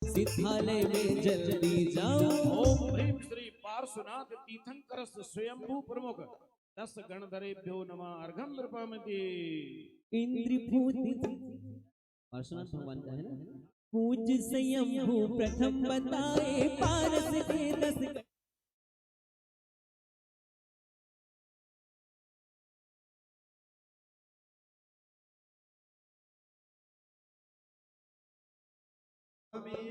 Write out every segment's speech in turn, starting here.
सिद्धालय में जल्दी जाओ। ओम ह्रीं श्री पार्श्वनाथ तीर्थंकर स्वयंभू प्रमुख 10 गणधरेभ्यो नमः अर्घम नृपमति। इंद्रभूति पार्श्वनाथ भगवान का है ना। पूज स्वयंभू प्रथम बताए पारस के 10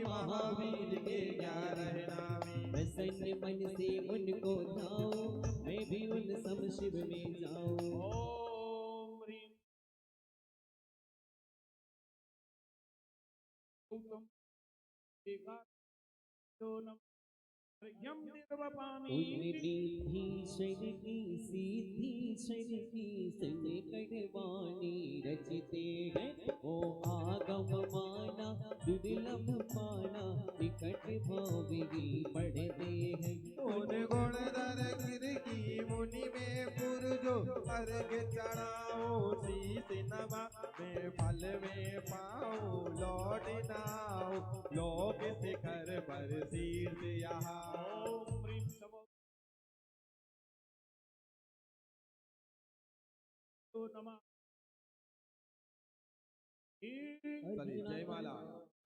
महावीर के 11 नामी। प्रसन्न मन से उनको ध्याओ, मैं भी उन सम शिव में जाऊं। ओम ह्रीं विभीषण की सिद्धीषण की संकट वाणी रचते हैं। ओ आगम माना दुर्लभ पाना, निकट भावी पढ़ते हैं। उन गुणधर गिर की मुनि में पुरजो अर्घ चढ़ाओ, शीस नमा में फल में पाओ, लौट नाओ लोक शिखर पर शीर्ष यहाँ। ओम ह्रीं समो नमः। जय माला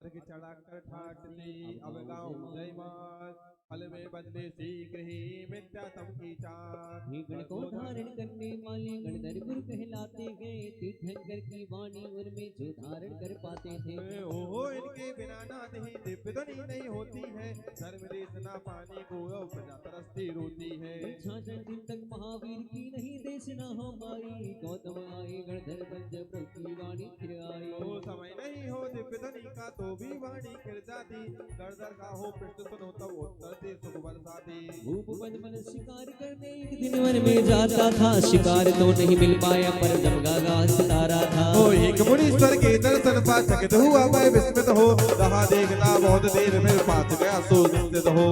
अर्घ चढ़ाकर ठाट से अब गाऊं जय माल, फल में बंदे शीघ्र ही मिथ्या तम की चार। हे गण को धारण करने वाले गणधर गुरु कहलाते हैं। तीर्थंकर की वाणी उनमें जो धारण कर पाते थे। ओहो इनके बिना नाथ ही दिव्य ध्वनि नहीं होती है, धर्म देशना पानी को प्रजा तरसती रोती है। शासन दिन तक महावीर की नहीं देशना हमारी, गौतम आए गणधर पंच प्रभु की वाणी फिर आई। ओ समय नहीं हो दिव्य ध्वनि का तो भी वाणी गिर जाती, गणधर का हो पृष्ठ सुनो तब उत्तर से सुख बरसाती। भूप पद मन शिकार करने एक दिन वन में जाता था, शिकार तो नहीं मिल पाया पर जमगागा सितारा था। ओ एक मुनीश्वर के दर्शन पा चकित हुआ मैं विस्मित हो, रहा देखता बहुत देर में पास गया सो निश्चित हो।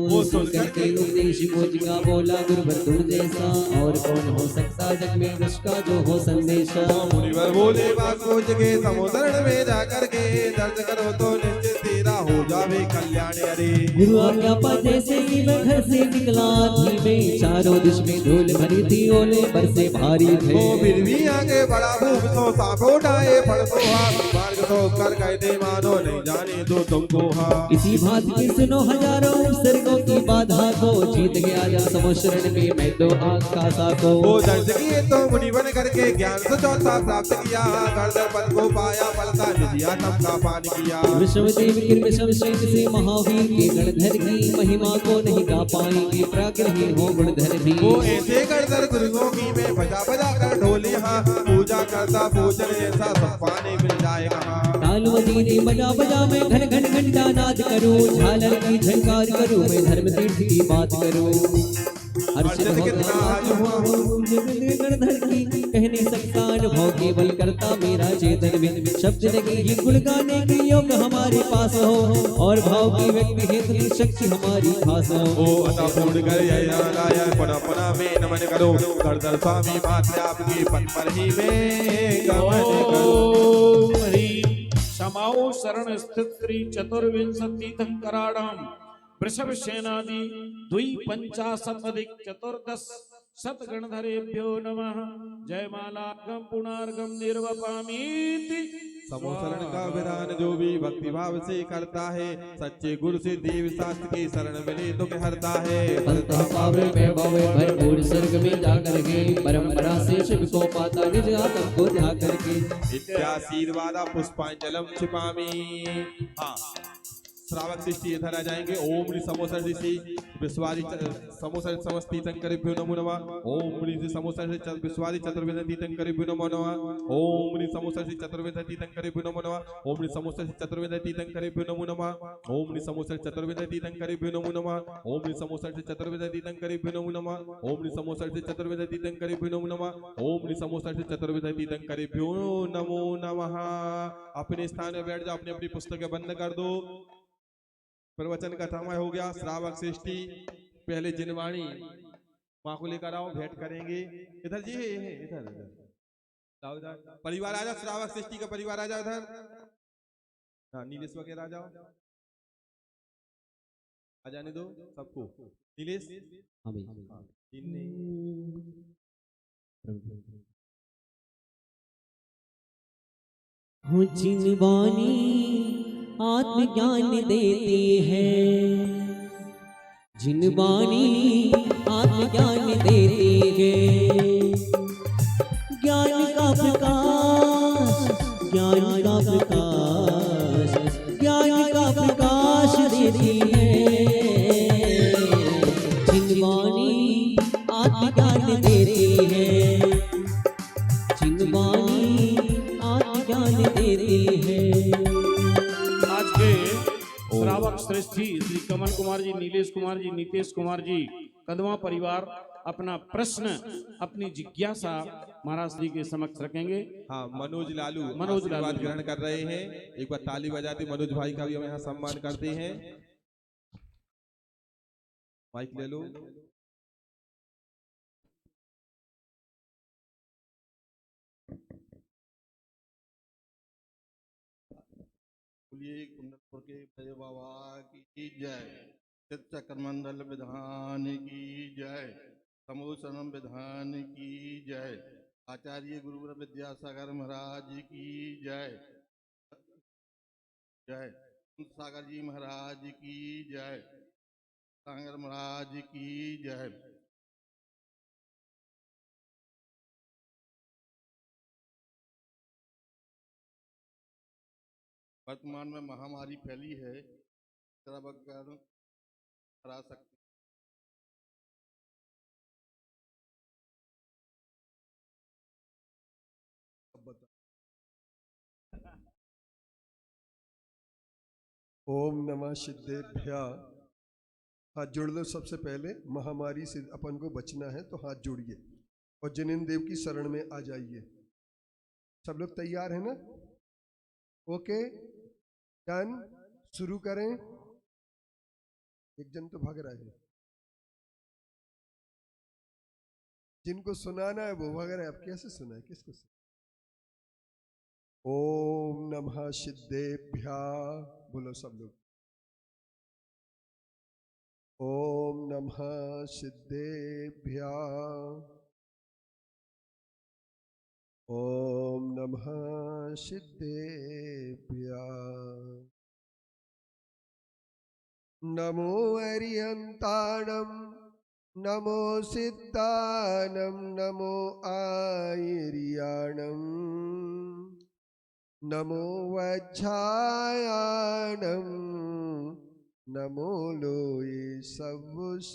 वो सुन करके उपदेश मोजिका बोला, गुरुवर तुम जैसा और कौन हो सकता जग में उसका जो हो संदेशा। मुनिवर बोले बात सोच के समुद्र में जाकर के, दर्ज करो तो निश्चित तेरा हो जावे कल्याण हरे। गुरु आज्ञा पा जैसे ही मैं घर से निकला, धीमे चारों दिश में धूल भरी थी, ओले बरसे भारी थे। ओ फिर भी आगे बड़ा भूख तो सांप उठाए फड़ तो हाथ, मार्ग तो कर गए थे मानो नहीं जाने दो तुमको हाँ। इसी बात की सुनो हजारों सर्गों की बाधा को, जीत गया जब समुद्र में मैं तो आकाशा को। वो दर्ज किए तो मुनि बन करके ज्ञान से चौथा प्राप्त किया, गणधर पद को पाया फलता निधि आत्म का पान किया। विश्वदेव कृष्ण से महावीर के गणधर की महिमा को नहीं गा पाएंगे, प्राग्रही हो गुणधर भी। वो ऐसे गणधर गुरुओं की में बजा बजा कर ढोली हाँ, पूजा करता पूजन ऐसा सब पाने मिल जाएगा हाँ। ताल बजीने बजा बजा मैं घन घन घंटा नाद करूं, झालर की झंकार करूं मैं धर्म तीर्थ की बात करूं। हर्षित कितना आज हुआ हूँ गणधर की, कह नहीं सकता अनुभव केवल करता मेरा चेतन बिन। शब्द लगे ये गुण गाने की योग हमारे पास हो, और भाव की व्यक्ति हेतु शक्ति हमारी खास हो। ओ अतः पूर्ण कर जय पुनः पुनः में नमन करो, गणधर स्वामी मात्र आपके पद पर ही में गमन करो। ओम ह्रीं समाओ शरण स्थित श्री चतुर्विंशति तीर्थंकराणाम वृषभ सेनादि द्विपंचाशत् अधिक 14 शत गणधरेभ्यो नमः। जय मालार्घम पुनार्घम निर्वपामीति। समोसरण का विधान जो भी भक्ति भाव से करता है, सच्चे गुरु से देव शास्त्र की शरण मिले तो हरता है। भरपूर स्वर्ग में जाकर के परंपरा से शिव को पाता निज आत्म को जाकर के। इत्याशीर्वादा पुष्पांजलम छिपामी। हाँ श्रावक सृष्टि इधर आ जाएंगे। ओम समोसर ऋषि विश्वारी समोसर समस्ती तीर्थंकरेभ्यो नमो नमः। ओम ऋषि समोसर विश्वारी चतुर्वेद तीर्थंकरेभ्यो नमो नमः। ओम ऋषि समोसर चतुर्वेद तीर्थंकरेभ्यो नमो नमः। ओम ऋषि समोसर चतुर्वेद तीर्थंकरेभ्यो नमो नमः। ओम ऋषि समोसर चतुर्वेद तीर्थंकरेभ्यो नमो नमः। ओम ऋषि समोसर चतुर्वेद तीर्थंकरेभ्यो नमो नमः। ओम ऋषि समोसर चतुर्वेद तीर्थंकरेभ्यो नमो नमः। ओम ऋषि समोसर चतुर्वेद तीर्थंकरेभ्यो नमो नमः। अपने स्थान में बैठ जाओ, अपनी अपनी पुस्तकें बंद कर दो। प्रवचन का समय हो गया। श्रावक सृष्टि पहले जिनवाणी माँ को लेकर आओ, भेंट करेंगे। इधर जी है इधर इधर परिवार आ जाओ। श्रावक सृष्टि का परिवार आ जाओ इधर। हाँ नीलेश वगैरह आ जाओ, आ जाने दो सबको। नीलेश हाँ भाई। हाँ, इनने हो जिनवानी आत्मज्ञान देते हैं, जिनवानी आत्मज्ञान देते हैं, ज्ञान का प्रकाश, ज्ञान का प्रकाश, ज्ञान का प्रकाश देती है, जिनवानी आत्मज्ञान देती है, जिनवानी आत्मज्ञान देती है। आज के श्रावक श्रेष्ठी श्री कमल कुमार जी, नीलेश कुमार जी, नीतेश कुमार जी, कदवा परिवार अपना प्रश्न, अपनी जिज्ञासा महाराज श्री के समक्ष रखेंगे। हाँ मनोज लालू मनोज लालू आशीर्वाद ग्रहण कर रहे हैं। एक बार ताली बजाते मनोज भाई का भी हम यहाँ सम्मान करते हैं। माइक ले लो। बोलिए कुंडलपुर के भैया बाबा की जय, चित्र मंडल विधान की जय, समूसनम विधान की जय, आचार्य गुरुवर विद्यासागर महाराज की जय, जय सागर जी महाराज की जय, सागर महाराज की जय। वर्तमान में महामारी फैली है, श्रावक करा सकते। ओम नमः सिद्धेभ्य। हाथ जोड़ लो। सबसे पहले महामारी से अपन को बचना है तो हाथ जोड़िए और जिनेन्द्र देव की शरण में आ जाइए। सब लोग तैयार हैं ना? ओके डन, शुरू करें। एक जन तो भाग रहा है, जिनको सुनाना है वो भाग रहा है। अब कैसे सुना है, किसको सुना? ओम नमः सिद्धेभ्य बोलो सब लोग। ओम नमः सिद्धेभ्य, ओम नमः सिद्धेभ्य। नमो अरिहंताणं, नमो सिद्धानं, नमो आयर्याणं, नमो वज्झायाणं, नमो लोये सवसाहुनम्।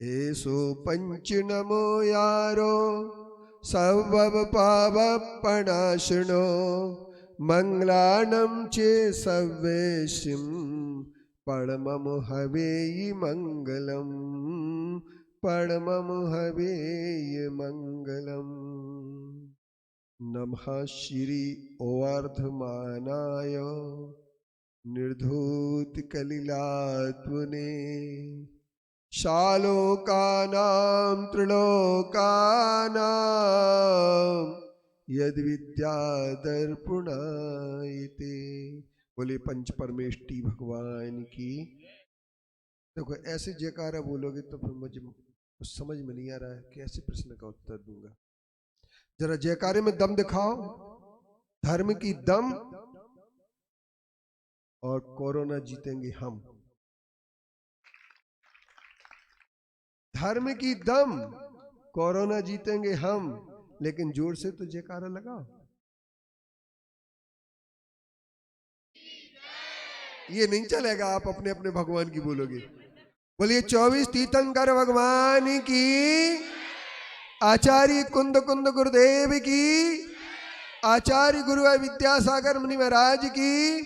एसो पंच नमो यारो सर्व पावपणाशनो, मंगलानं चे सर्वेशिं परमं हवेयि मंगलम्, परमं हवेयि मंगलम्। नमः श्री ओवर्धमानाय निर्धूत कलिलात्मने, शालोकानां त्रिलोकानां यद्विद्यादर्पणायते। बोले पंच परमेष्टि भगवान की। देखो ऐसे जयकारा बोलोगे तो फिर मुझे समझ में नहीं आ रहा है कैसे प्रश्न का उत्तर दूंगा। जरा जयकारे में दम दिखाओ, धर्म की दम, और कोरोना जीतेंगे हम। धर्म की दम, कोरोना जीतेंगे हम। लेकिन जोर से तो जयकारा लगाओ। ये नहीं चलेगा, आप अपने अपने भगवान की बोलोगे। बोलिए 24 तीर्थंकर भगवान की, आचार्य कुंद कुंद गुरुदेव की, आचार्य गुरु विद्यासागर मुनि महाराज की,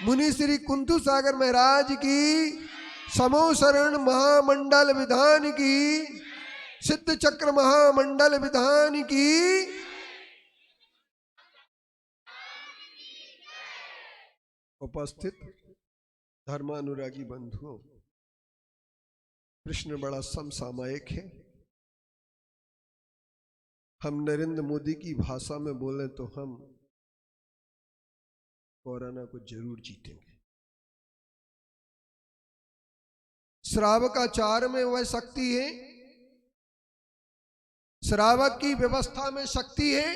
मुनि श्री कुंतु सागर महाराज की, समोसरण महामंडल विधान की, सिद्ध चक्र महामंडल विधान की। उपस्थित धर्मानुरागी बंधुओं, प्रश्न बड़ा समसामयिक है। हम नरेंद्र मोदी की भाषा में बोले तो हम कोरोना को जरूर जीतेंगे। श्रावकाचार में वह शक्ति है, श्रावक की व्यवस्था में शक्ति है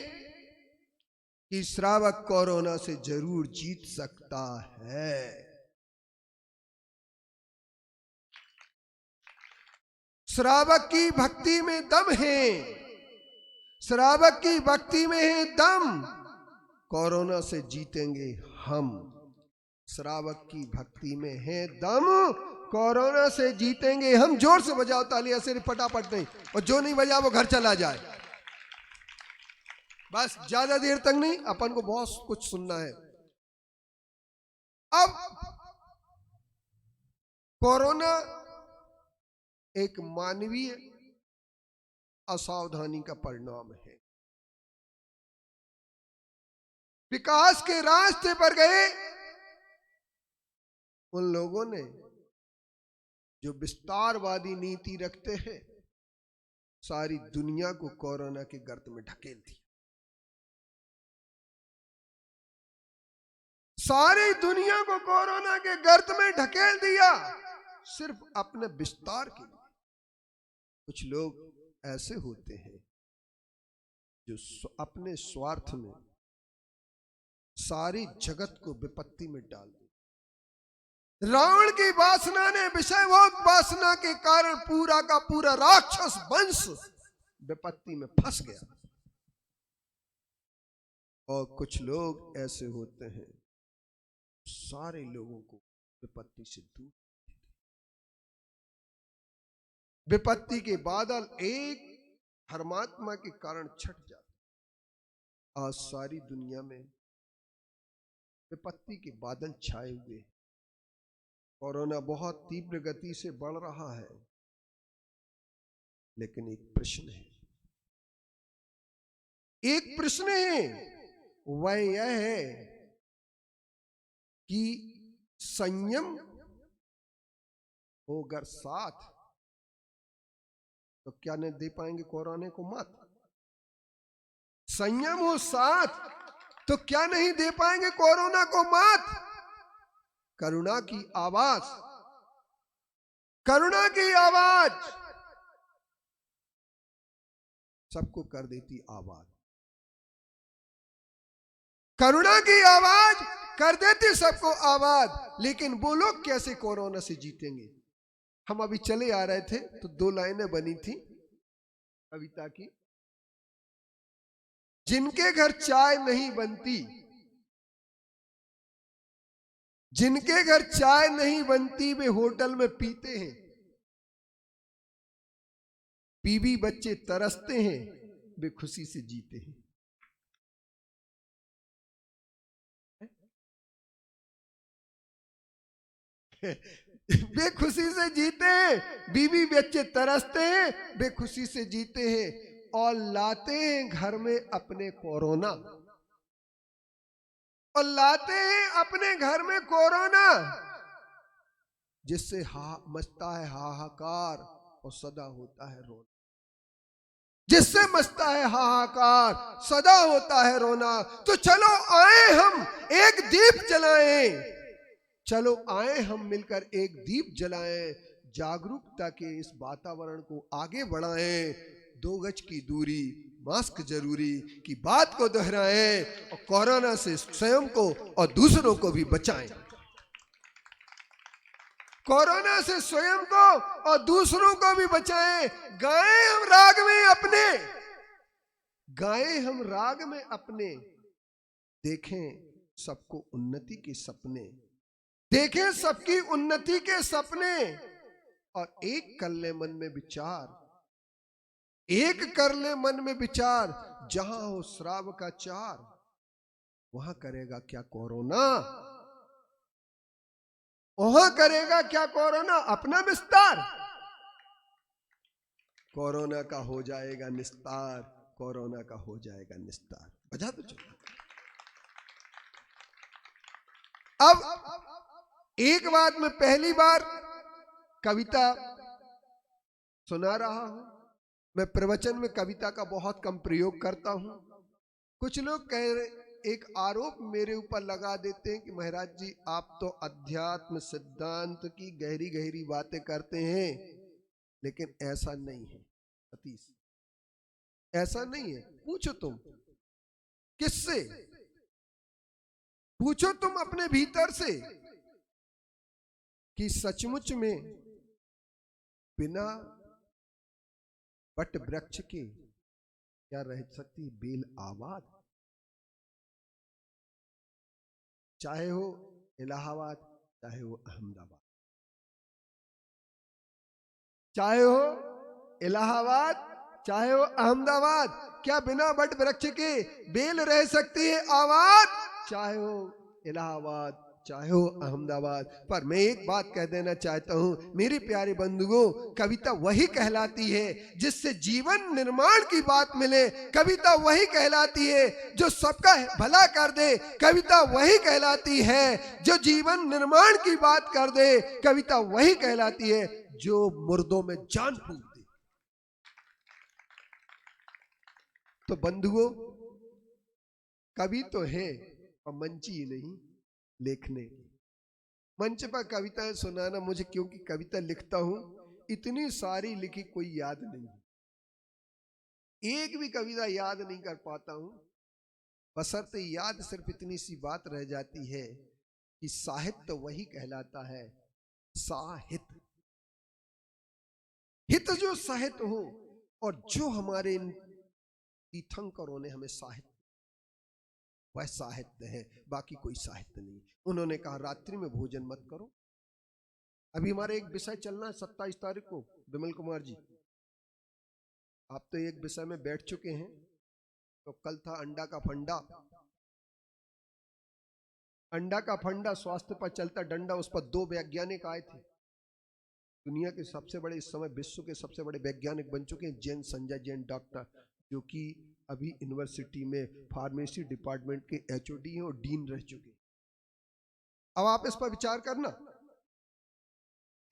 कि श्रावक कोरोना से जरूर जीत सकता है। श्रावक की भक्ति में दम है, श्रावक की भक्ति में है दम। कोरोना से जीतेंगे हम। श्रावक की भक्ति में है दम, कोरोना से जीतेंगे हम। जोर से बजाओ तालियां, सिर्फ फटाफट नहीं, और जो नहीं बजा वो घर चला जाए। बस ज्यादा देर तक नहीं, अपन को बहुत कुछ सुनना है। अब कोरोना एक मानवीय असावधानी का परिणाम है। विकास के रास्ते पर गए उन लोगों ने जो विस्तारवादी नीति रखते हैं, सारी दुनिया को कोरोना के गर्त में ढकेल दिया। सारी दुनिया को कोरोना के गर्त में ढकेल दिया, सिर्फ अपने विस्तार के लिए। कुछ लोग ऐसे होते हैं जो अपने स्वार्थ में सारी जगत को विपत्ति में डाल दे। रावण की वासना ने, विषय भोग वासना के कारण पूरा का पूरा राक्षस वंश विपत्ति में फंस गया। और कुछ लोग ऐसे होते हैं सारे लोगों को विपत्ति से दूर। विपत्ति के बादल एक धर्मात्मा के कारण छट जाते। आज सारी दुनिया में विपत्ति के बादल छाए हुए। कोरोना बहुत तीव्र गति से बढ़ रहा है, लेकिन एक प्रश्न है, वह यह है कि संयम हो अगर साथ तो क्या नहीं दे पाएंगे कोरोना को मात। संयम हो साथ तो क्या नहीं दे पाएंगे कोरोना को मात। करुणा की आवाज, करुणा की आवाज सबको कर देती आवाज। करुणा की आवाज कर देती सबको आवाज। लेकिन वो लोग कैसे कोरोना से जीतेंगे। हम अभी चले आ रहे थे तो 2 लाइनें बनी थी कविता की। जिनके घर चाय नहीं बनती, जिनके घर चाय नहीं बनती वे होटल में पीते हैं। बीवी बच्चे तरसते हैं, वे खुशी से जीते हैं। वे खुशी से जीते हैं, बीवी बच्चे तरसते हैं, वे खुशी से जीते हैं। और लाते हैं घर में अपने कोरोना, और लाते हैं अपने घर में कोरोना, जिससे मचता है हाहाकार और सदा होता है रोना। जिससे मचता है हाहाकार, सदा होता है रोना। तो चलो आए हम एक दीप जलाएं, चलो आए हम मिलकर एक दीप जलाएं। जागरूकता के इस वातावरण को आगे बढ़ाएं। 2 गज की दूरी, मास्क जरूरी की बात को दोहराएं और कोरोना से स्वयं को और दूसरों को भी बचाएं। कोरोना से स्वयं को और दूसरों को भी बचाएं। गाएं हम राग में अपने, गाएं हम राग में अपने। देखें सबको उन्नति के सपने, देखें सबकी उन्नति के सपने। और एक कर ले मन में विचार, एक कर ले मन में विचार। जहां हो श्राव का चार, वहां करेगा क्या कोरोना, वहां करेगा क्या कोरोना अपना विस्तार। कोरोना का हो जाएगा निस्तार, कोरोना का हो जाएगा निस्तार। बजा दो चलो। अब एक बात मैं पहली बार कविता सुना रहा हूं। मैं प्रवचन में कविता का बहुत कम प्रयोग करता हूं। कुछ लोग एक आरोप मेरे ऊपर लगा देते हैं कि महाराज जी आप तो अध्यात्म सिद्धांत की गहरी गहरी बातें करते हैं, लेकिन ऐसा नहीं है सतीश, ऐसा नहीं है। पूछो तुम किससे, पूछो तुम अपने भीतर से कि सचमुच में बिना वट वृक्ष के क्या रह सकती बेल आबाद, चाहे हो इलाहाबाद, चाहे हो अहमदाबाद, चाहे हो इलाहाबाद, चाहे हो अहमदाबाद, क्या बिना वट वृक्ष के बेल रह सकती है आबाद, चाहे हो इलाहाबाद, चाहे हो अहमदाबाद। पर मैं एक बात कह देना चाहता हूं मेरे प्यारे बंधुओं, कविता वही कहलाती है जिससे जीवन निर्माण की बात मिले, कविता वही कहलाती है जो सबका भला कर दे, कविता वही कहलाती है जो जीवन निर्माण की बात कर दे, कविता वही कहलाती है जो मुर्दों में जान फूंक दे। तो बंधुओं, कवि तो है और मंची ही नहीं लेखने, मंच पर कविताएं सुनाना मुझे, क्योंकि कविता लिखता हूं इतनी सारी लिखी कोई याद नहीं, एक भी कविता याद नहीं कर पाता हूं, बशर्ते याद सिर्फ इतनी सी बात रह जाती है कि साहित्य वही कहलाता है, साहित्य, हित जो साहित्य हो, और जो हमारे इन तीर्थंकरों ने हमें साहित्य, वह साहित्य है, बाकी कोई साहित्य नहीं। उन्होंने कहा रात्रि में भोजन मत करो। अभी हमारे एक विषय चलना है 27 तारीख को, विमल कुमार जी आप तो एक विषय में बैठ चुके हैं, तो कल था अंडा का फंडा, अंडा का फंडा स्वास्थ्य पर चलता डंडा, उस पर 2 वैज्ञानिक आए थे, दुनिया के सबसे बड़े, इस समय विश्व के सबसे बड़े वैज्ञानिक बन चुके हैं, जैन संजय जैन डॉक्टर, जो कि अभी यूनिवर्सिटी में फार्मेसी डिपार्टमेंट के एचओडी हैं और डीन रह चुके हैं। अब आप इस पर विचार करना,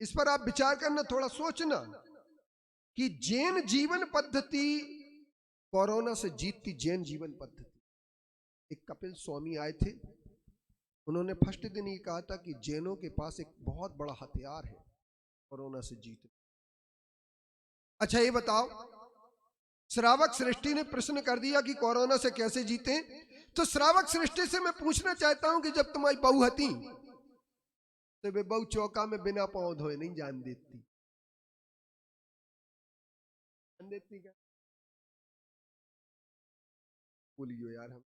इस पर आप विचार करना, थोड़ा सोचना कि जैन जीवन पद्धति कोरोना से जीतती जैन जीवन पद्धति। एक कपिल स्वामी आए थे, उन्होंने फर्स्ट दिन ये कहा था कि जैनों के पास एक बहुत बड़ा हथियार है कोरोना से जीतने। अच्छा ये बताओ, श्रावक सृष्टि ने प्रश्न कर दिया कि कोरोना से कैसे जीते, तो श्रावक सृष्टि से मैं पूछना चाहता हूं कि जब तुम्हारी बहू हती तो वे बहू चौका में बिना पांव धोए नहीं जान देती, जान देती क्या? बोलियो यार, हम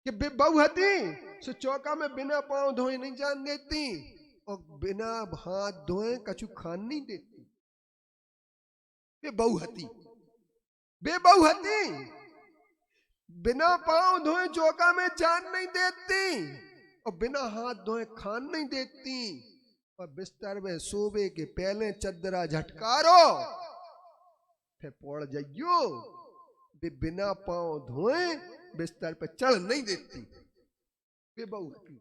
कि बहू हती तो चौका में बिना पांव धोए नहीं जान देती, और बिना हाथ धोए कछु खान नहीं देती। बेबहुहती, बेबहुहती, बिना पांव धोए चौका में जान नहीं देती, और बिना हाथ धोए खान नहीं देती, और बिस्तर में सोबे के पहले चदरा झटकारो फिर पड़ जाइयो, बिना पांव धोए बिस्तर पे चढ़ नहीं देती। बेबहुहती,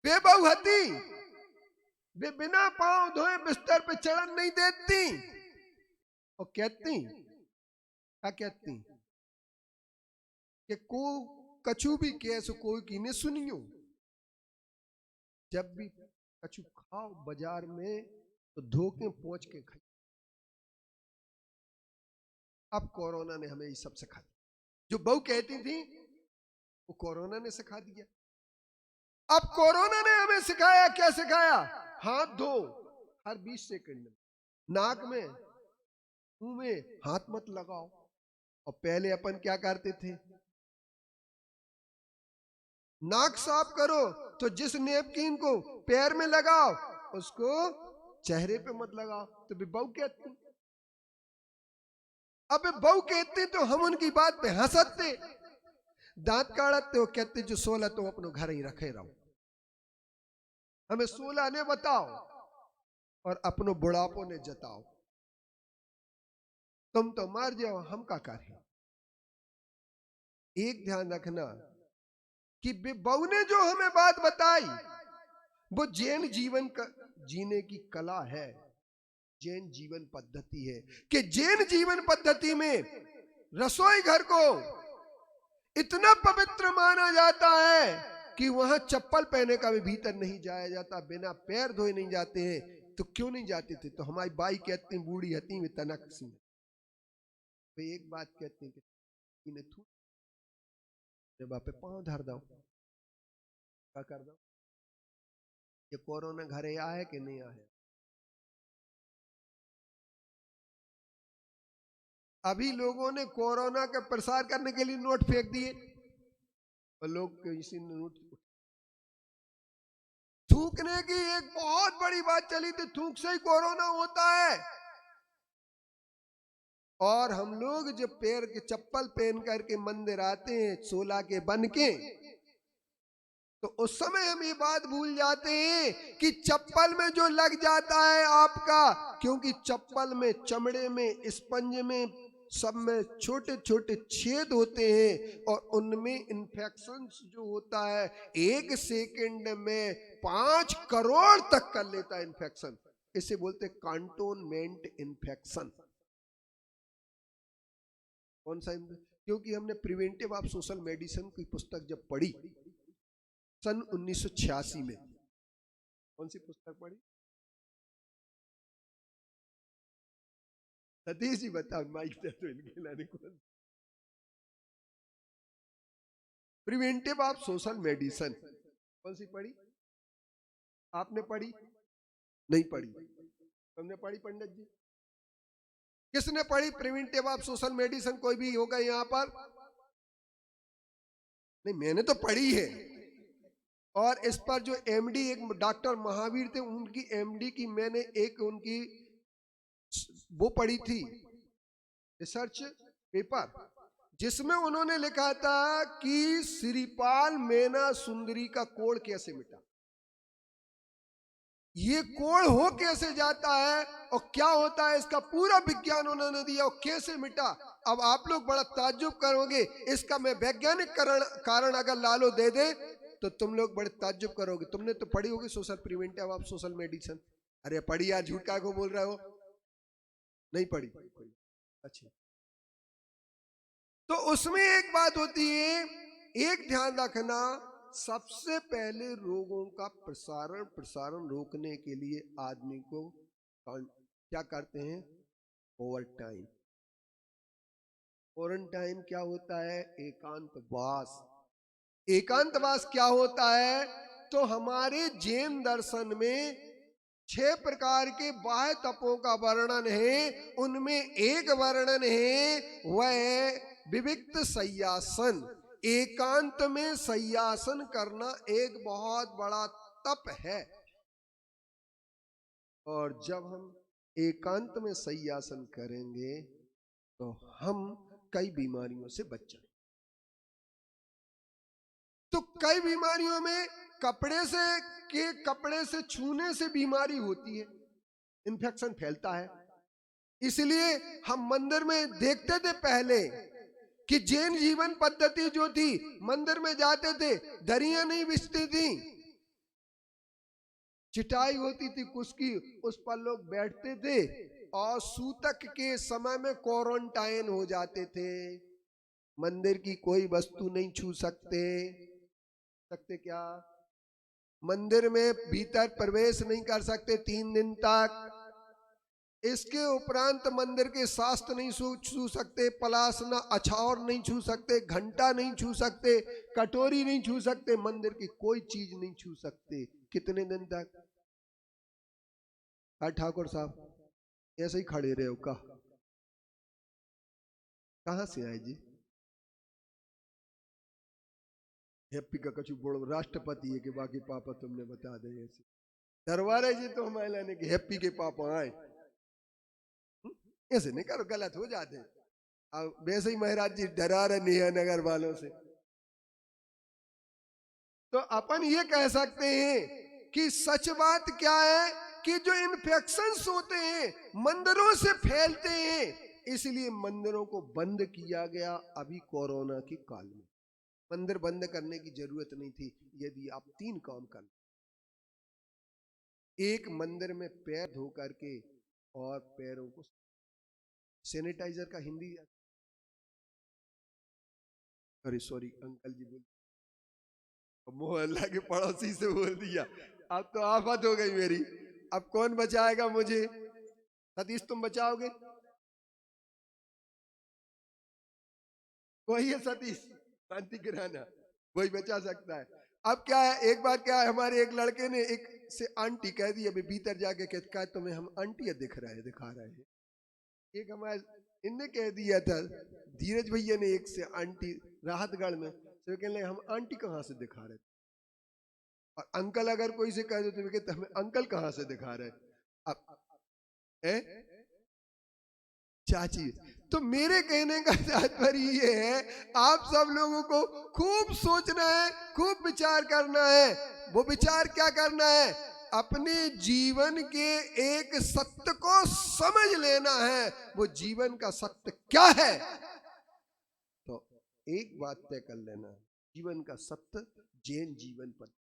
बेबहुहती, वे बिना पांव धोए बिस्तर पे चढ़न नहीं देती, और कहती क्या कहती कि को कछु भी कैसे कोई की ने सुनियो, जब भी कछु खाओ बाजार में तो धो के पहुंच के खाओ। अब कोरोना ने हमें ये सब सिखा दिया, जो बहू कहती थी वो कोरोना ने सिखा दिया। अब कोरोना ने हमें सिखाया, क्या सिखाया? हाथ धो हर 20 सेकंड में, नाक में मुंह में हाथ मत लगाओ। और पहले अपन क्या करते थे, नाक साफ करो तो जिस नैपकिन को पैर में लगाओ उसको चेहरे पे मत लगाओ। तो बहू कहती, अब बहू कहती तो हम उनकी बात पे हंसते, दांत काढ़ते, वो कहते जो 16 तो अपने घर ही रखे रहो, हमें 16 ने बताओ और अपनो बुढ़ापो ने जताओ, तुम तो मर जाओ हम का करें। एक ध्यान रखना कि बहू ने जो हमें बात बताई वो जैन जीवन का जीने की कला है, जैन जीवन पद्धति है, कि जैन जीवन पद्धति में रसोई घर को इतना पवित्र माना जाता है कि वहां चप्पल पहने का भी भीतर नहीं जाया जाता, बिना पैर धोए नहीं जाते हैं। तो क्यों नहीं जाते थे? तो हमारी बाई कहती बूढ़ी हती वे तनक सी, वे एक बात कहते हैं कि इन्हें थू बापे पांव धर दो, क्या कर दो? ये कोरोना घरे आए कि नहीं आए? अभी लोगों ने कोरोना का प्रसार करने के लिए नोट फेंक दिए और लोग किसी ने नोट थूकने की एक बहुत बड़ी बात चली थी, थूक से ही कोरोना होता है। और हम लोग जब पैर के चप्पल पहन करके मंदिर आते हैं 16 के बन के, तो उस समय हम ये बात भूल जाते हैं कि चप्पल में जो लग जाता है आपका, क्योंकि चप्पल में, चमड़े में, स्पंज में, सब में छोटे छोटे छेद होते हैं और उनमें इन्फेक्शन जो होता है 1 सेकंड में 5 करोड़ तक कर लेता है इन्फेक्शन। इसे बोलते कंटोनमेंट इन्फेक्शन। कौन सा? क्योंकि हमने प्रिवेंटिव ऑफ सोशल मेडिसिन की पुस्तक जब पढ़ी सन 1986 में, कौन सी पुस्तक पढ़ी? सतीश जी बताओ, माइक दे तो इनके लाने को। प्रिवेंटिव ऑफ सोशल मेडिसिन कौन सी पढ़ी? आपने पढ़ी? नहीं पढ़ी? हमने पढ़ी पंडित जी? किसने पढ़ी प्रिवेंटिव ऑफ सोशल मेडिसिन? कोई भी होगा यहाँ पर? नहीं, मैंने तो पढ़ी है। और इस पर जो एमडी एक डॉक्टर महावीर थे, उनकी एमडी की मैंने एक उनकी वो पढ़ी थी, रिसर्च पेपर, जिसमें उन्होंने लिखा था कि श्रीपाल मेना सुंदरी का कोढ़ कैसे मिटा। ये कोढ़ हो कैसे जाता है और क्या होता है, इसका पूरा विज्ञान उन्होंने दिया और कैसे मिटा। अब आप लोग बड़ा ताज्जुब करोगे, इसका मैं वैज्ञानिक कारण अगर लालो दे दे तो तुम लोग बड़े ताज्जुब करोगे। तुमने तो पढ़ी होगी social preventive of social medicine. अरे पढ़ी यार, झूठ का को बोल रहे हो? नहीं पढ़ी? अच्छा, तो उसमें एक बात होती है, एक ध्यान रखना, सबसे पहले रोगों का प्रसारण रोकने के लिए आदमी को क्या करते हैं? Over time. क्वारंटाइन क्या होता है? एकांतवास। एकांतवास क्या होता है? तो हमारे जैन दर्शन में 6 प्रकार के बाह्य तपों का वर्णन है। उनमें एक वर्णन है, वह विविक्त सय्यासन। एकांत में सय्यासन करना एक बहुत बड़ा तप है। और जब हम एकांत में सय्यासन करेंगे तो हम कई बीमारियों से बच जाएंगे। तो कई बीमारियों में कपड़े से छूने से बीमारी होती है, इन्फेक्शन फैलता है। इसलिए हम मंदिर में देखते थे पहले कि जैन जीवन पद्धति जो थी, मंदिर में जाते थे, दरियां नहीं बिछती थी, चिटाई होती थी कुछ की, उस पर लोग बैठते थे और सूतक के समय में क्वारंटाइन हो जाते थे। मंदिर की कोई वस्तु नहीं छू सकते क्या? मंदिर में भीतर प्रवेश नहीं कर सकते 3 दिन तक। इसके उपरांत मंदिर के शास्त्र नहीं छू सकते, पलासना अछौर नहीं छू सकते, घंटा नहीं छू सकते, कटोरी नहीं छू सकते, मंदिर की कोई चीज नहीं छू सकते। कितने दिन तक? ठाकुर साहब ऐसे ही खड़े रहे हो का? कहां से आए जी? हैप्पी का कछु बोलो, राष्ट्रपति है कि बाकी पापा तुमने बता दे। ऐसे दरबार जी तो हमारे लाने के हैप्पी के पापा आए, ऐसे नहीं करो, गलत हो जाते। अब वैसे ही महाराज जी डरा रहे नेहा नगर वालों से। तो अपन ये कह सकते हैं कि सच बात क्या है कि जो इन्फेक्शंस होते हैं मंदिरों से फैलते हैं, इसलिए मंदिरों को बंद किया गया। अभी कोरोना के काल में मंदिर बंद करने की जरूरत नहीं थी यदि आप 3 काम कर। एक, मंदिर में पैर धो करके और पैरों को सैनिटाइजर का हिंदी अरे सॉरी अंकल जी बोल, मोहल्ला के पड़ोसी से बोल दिया, अब तो आफत हो गई मेरी। अब कौन बचाएगा मुझे? सतीश तुम बचाओगे? वही है सतीश शांति किराना, वही बचा सकता है। अब क्या है, एक बार क्या है, हमारे एक लड़के ने एक से आंटी कह दी, अभी भीतर जाके कहता है तुम्हें हम आंटी दिखा रहे हैं। एक हमारे इनने कह दिया था, धीरज भैया ने एक से आंटी राहतगढ़ में, तो कहने लगे हम आंटी कहाँ से दिखा रहे थे। और अंकल अगर कोई से कह दो तो कहते हमें अंकल कहाँ से दिखा रहे। अब चाची, तो मेरे कहने का तात्पर्य ये है, आप सब लोगों को खूब सोचना है, खूब विचार करना है। वो विचार क्या करना है? अपने जीवन के एक सत्य को समझ लेना है। वो जीवन का सत्य क्या है? तो एक बात तय कर लेना, जीवन का सत्य जैन जीवन पद्धति।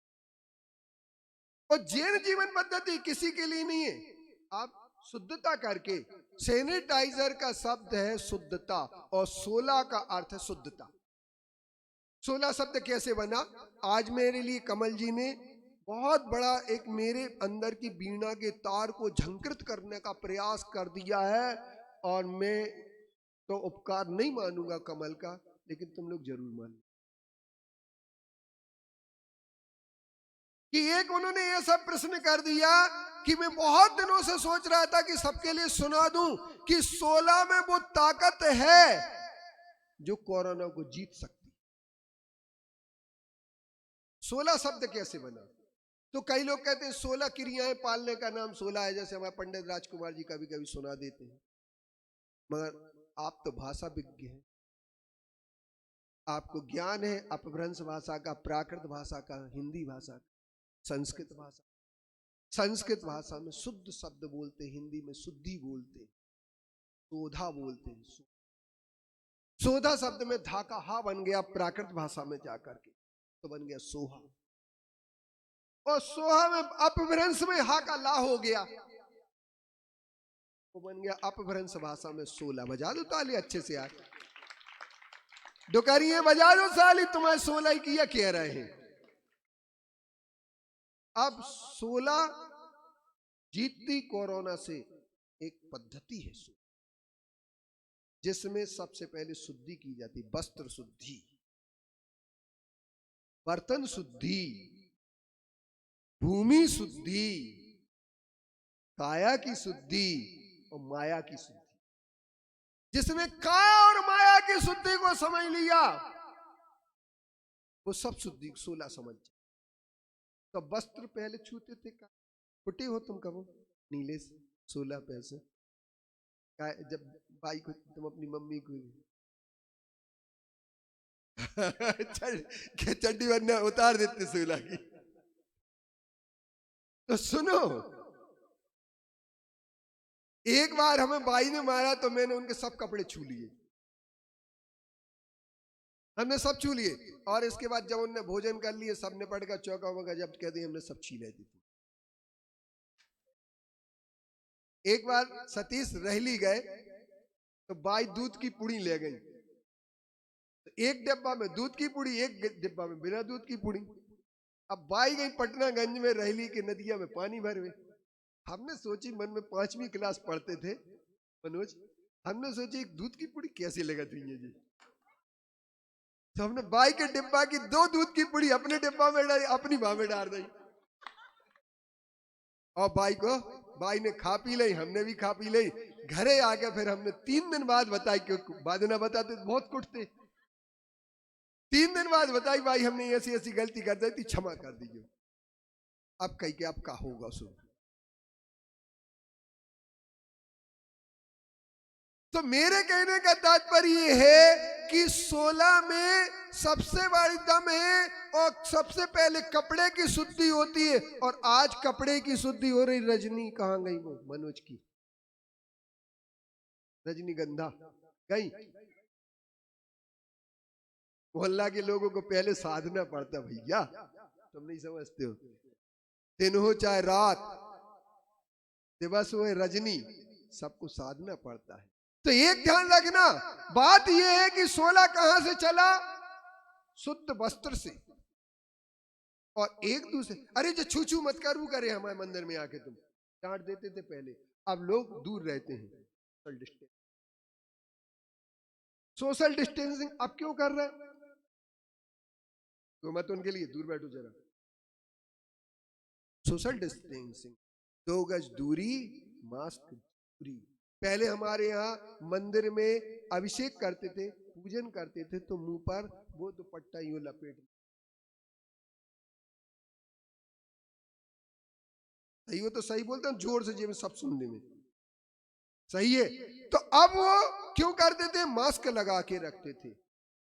और जैन जीवन पद्धति किसी के लिए नहीं है। आप शुद्धता करके, सैनिटाइजर का शब्द है शुद्धता और 16 का अर्थ है शुद्धता। 16 शब्द कैसे बना? आज मेरे लिए कमल जी ने बहुत बड़ा एक मेरे अंदर की वीणा के तार को झंकृत करने का प्रयास कर दिया है, और मैं तो उपकार नहीं मानूंगा कमल का, लेकिन तुम लोग जरूर मानो कि एक उन्होंने ऐसा प्रश्न कर दिया कि मैं बहुत दिनों से सोच रहा था कि सबके लिए सुना दूं कि 16 में वो ताकत है जो कोरोना को जीत सकती। 16 शब्द कैसे बना? तो कई लोग कहते हैं 16 क्रियाएं पालने का नाम 16 है, जैसे हमारे पंडित राजकुमार जी कभी कभी सुना देते हैं। मगर आप तो भाषा विज्ञ हैं, आपको ज्ञान है अपभ्रंश भाषा का, प्राकृत भाषा का, हिंदी भाषा का, संस्कृत भाषा। संस्कृत भाषा में शुद्ध शब्द बोलते, हिंदी में शुद्धि बोलते, शोधा बोलते। शोधा शब्द में धा का हा बन गया प्राकृत भाषा में जाकर के, तो बन गया सोहा। और सोहा में अपभ्रंश में हा का ला हो गया, वो बन गया अपभ्रंश भाषा में 16। बजा दो ताली अच्छे से यार, डुकरियां बजा दो साली, तुम्हारे 16 ही किया कह रहे हैं। अब 16 जीतती कोरोना से एक पद्धति है जिसमें सबसे पहले शुद्धि की जाती, वस्त्र शुद्धि, बर्तन शुद्धि, भूमि शुद्धि, काया की शुद्धि और माया की शुद्धि। जिसने काया और माया की शुद्धि को समझ लिया वो सब शुद्धि 16 समझ। तो वस्त्र पहले छूते थे, फुटे हो तुम कब नीले 16 पैसे, जब भाई को तुम अपनी मम्मी को चड्डी बनना उतार देते 16 की। तो सुनो, एक बार हमें भाई ने मारा तो मैंने उनके सब कपड़े छू लिए, हमने सब छू लिए। और इसके बाद जब उनने भोजन कर लिए, सबने पड़कर चौका वौका जब कह दिए, हमने सब छीले दी थी। एक बार सतीश रहली गए तो बाई दूध की पुड़ी ले गई, तो एक डिब्बा में दूध की पुड़ी, एक डिब्बा में बिना दूध की पुड़ी। अब बाई गई पटनागंज में रहली के नदिया में पानी भरवे। हमने सोची, मन में 5वीं क्लास पढ़ते थे मनोज, हमने सोची एक दूध की पुड़ी कैसे लगा दी है जी। तो हमने बाई के डिब्बा की 2 दूध की पुड़ी अपने डिब्बा में डाली, अपनी मां में डाल दी। और बाई ने खा पी ली, हमने भी खा पी ली। घरे आके फिर हमने 3 दिन बाद बताई, क्योंकि बाद ना बताते तो बहुत कुटते। 3 दिन बाद बताई, भाई हमने ऐसी ऐसी गलती कर दी थी, क्षमा कर दीजिए। अब कही के आपका होगा सुन। तो मेरे कहने का तात्पर्य ये है कि 16 में सबसे बड़ी दम है, और सबसे पहले कपड़े की शुद्धि होती है। और आज कपड़े की शुद्धि हो रही। रजनी कहाँ गई? वो मनोज की रजनीगंधा गई। मोहल्ला के लोगों को पहले साधना पड़ता, भैया तुम नहीं समझते हो, दिन हो चाहे रात, दिवस हो रजनी, सबको साधना पड़ता है। तो एक ध्यान रखना, बात यह है कि 16 कहां से चला? शुद्ध वस्त्र से, और एक दूसरे, अरे जो छू छू मत कर, वो करे हमारे मंदिर में आके, तुम डांट देते थे पहले, अब लोग दूर रहते हैं। सोशल डिस्टेंस, सोशल डिस्टेंसिंग अब क्यों कर रहे हैं? तो मत उनके लिए दूर बैठो जरा। सोशल डिस्टेंसिंग, 2 गज दूरी, मास्क दूरी। पहले हमारे यहाँ मंदिर में अभिषेक करते थे, पूजन करते थे, तो मुंह पर वो दुपट्टा यूं लपेट, सही हो तो सही बोलता हूं, जोर से जी में सब सुनने में सही है। तो अब वो क्यों करते थे? मास्क लगा के रखते थे,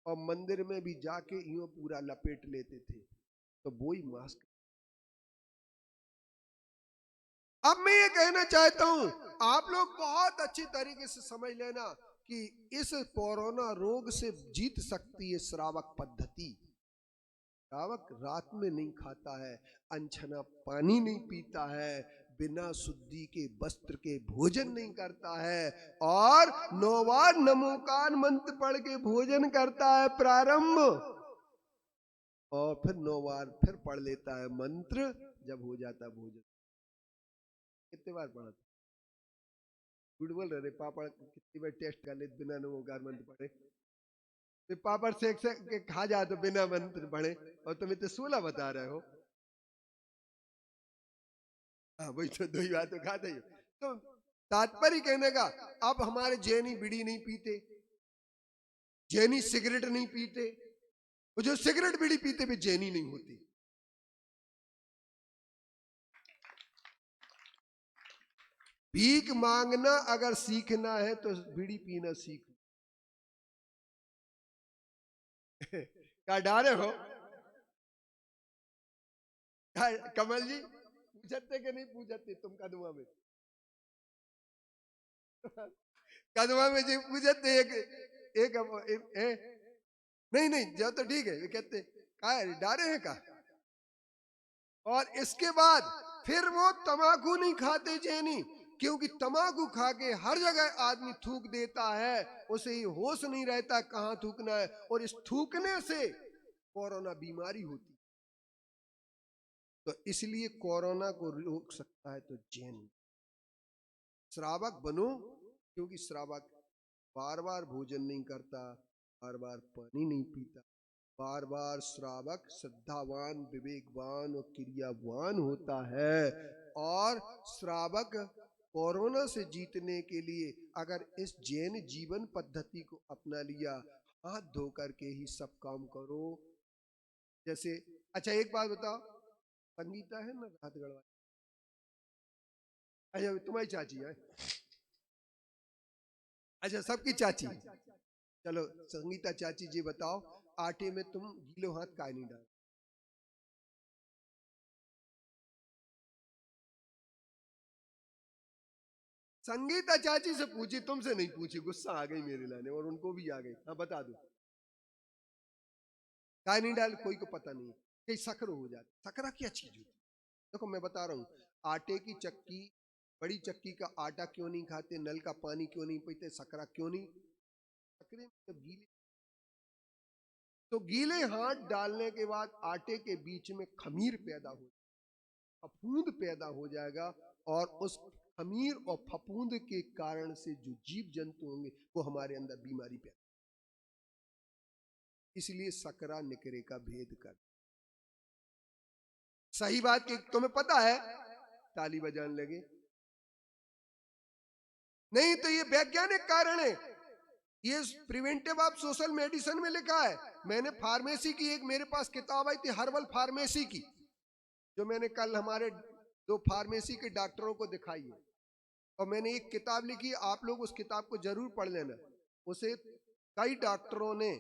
और मंदिर में भी जाके यूं पूरा लपेट लेते थे, तो वो ही मास्क। अब मैं ये कहना चाहता हूं, आप लोग बहुत अच्छी तरीके से समझ लेना कि इस कोरोना रोग से जीत सकती है श्रावक पद्धति। श्रावक रात में नहीं खाता है, अनछना पानी नहीं पीता है, बिना शुद्धि के वस्त्र के भोजन नहीं करता है, और 9 बार नमोकार मंत्र पढ़ के भोजन करता है प्रारंभ, और फिर 9 बार फिर पढ़ लेता है मंत्र जब हो जाता भोजन। कितने बार पढ़ा था? झूठ बोल रहे पापड़ कितनी बार टेस्ट कर ले बिना नमोकार मंत्र पढ़े? तो पापड़ सेक के खा जाए तो बिना मंत्र पढ़े, और तुम इतने 16 बता रहे हो। हाँ वही तो, 2 ही बात तो खाते ही। तो तात्पर्य कहने का, अब हमारे जैनी बीड़ी नहीं पीते, जैनी सिगरेट नहीं पीते, वो जो सिगरेट बीड़ी पीते भी जैनी नहीं होती। भीख मांगना अगर सीखना है तो बीड़ी पीना सीख। क्या डारे हो? कमल जी पूछते कि नहीं पूछते तुम कदमा में? कदमा में जी पूछते एक नहीं जो तो ठीक है, कहते का डारे हैं का। और इसके बाद फिर वो तम्बाकू नहीं खाते जैनी, क्योंकि तम्बाकू खा के हर जगह आदमी थूक देता है, उसे ही होश नहीं रहता कहां थूकना है, और इस थूकने से कोरोना बीमारी होती। तो इसलिए कोरोना को रोक सकता है तो जैन श्रावक बनो, क्योंकि श्रावक बार बार भोजन नहीं करता, बार बार पानी नहीं पीता, बार बार श्रावक श्रद्धावान, विवेकवान और क्रियावान होता है। और श्रावक कोरोना से जीतने के लिए अगर इस जैन जीवन पद्धति को अपना लिया, हाथ धो करके ही सब काम करो। जैसे अच्छा एक बात बताओ, संगीता है ना हाथ गड़वा, अच्छा तुम्हारी चाची है, अच्छा सबकी चाची, चलो संगीता चाची जी बताओ, आटे में तुम गीलो हाथ काहे नहीं डाल? संगीता चाची से पूछी, तुमसे नहीं पूछी, गुस्सा आ गई मेरे लाने, और उनको भी आ गई। हाँ बता दो काहे नहीं डाल? कोई को पता नहीं, कहीं शक्कर हो जाती। शक्करा क्या चीज होती? देखो मैं बता रहा हूँ, आटे की चक्की, बड़ी चक्की का आटा क्यों नहीं खाते, नल का पानी क्यों नहीं पीते, शक्करा क्यों नहीं? शक्करे जब गीले, तो गीले हाथ डालने के बाद आटे के बीच में खमीर पैदा हो, फफूंद पैदा हो जाएगा, और उस खमीर और फफूंद के कारण से जो जीव जंतु होंगे वो हमारे अंदर बीमारी पैदा। इसलिए सकरा निकरे का भेद कर। सही बात कि तुम्हें पता है, ताली बजाने लगे। नहीं तो ये वैज्ञानिक कारण है, ये प्रिवेंटिव ऑफ सोशल मेडिसिन में लिखा है। मैंने फार्मेसी की एक मेरे पास किताब आई थी, हर्बल फार्मेसी की, जो मैंने कल हमारे 2 फार्मेसी के डॉक्टरों को दिखाई है। और मैंने एक किताब लिखी, आप लोग उस किताब को जरूर पढ़ लेना। उसे कई डॉक्टरों ने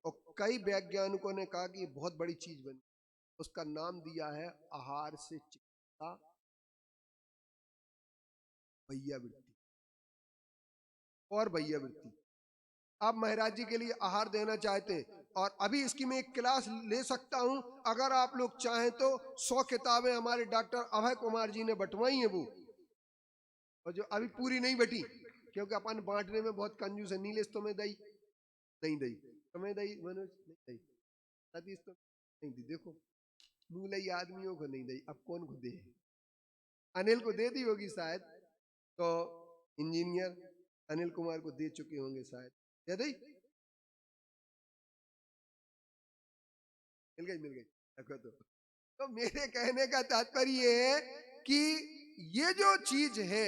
और कई वैज्ञानिकों ने कहा कि ये बहुत बड़ी चीज बनी। उसका नाम दिया है आहार से चिकित्सा वैयावृत्ति, और वैयावृत्ति। आप महाराज जी के लिए आहार देना चाहते हैं, और अभी इसकी मैं एक क्लास ले सकता हूं, अगर आप लोग चाहें तो 100 किताबें हमारे डॉक्टर अभय कुमार जी ने बंटवाई हैं वो, और जो अभी पूरी नहीं बटी, क्योंकि अपन बांटने में बहुत कंजूस है। नीलेश तुम्हें दई नहीं दई, तुम्हें दई मनोज नहीं दई, सतीश तो नहीं दी, देखो मूलई आदमियों को नहीं दी, अब कौन को दे? अनिल को दे दी होगी शायद, तो इंजीनियर अनिल कुमार को दे चुके होंगे शायद, दे दी? मिल गई देखो। तो मेरे कहने का तात्पर्य है कि ये जो चीज है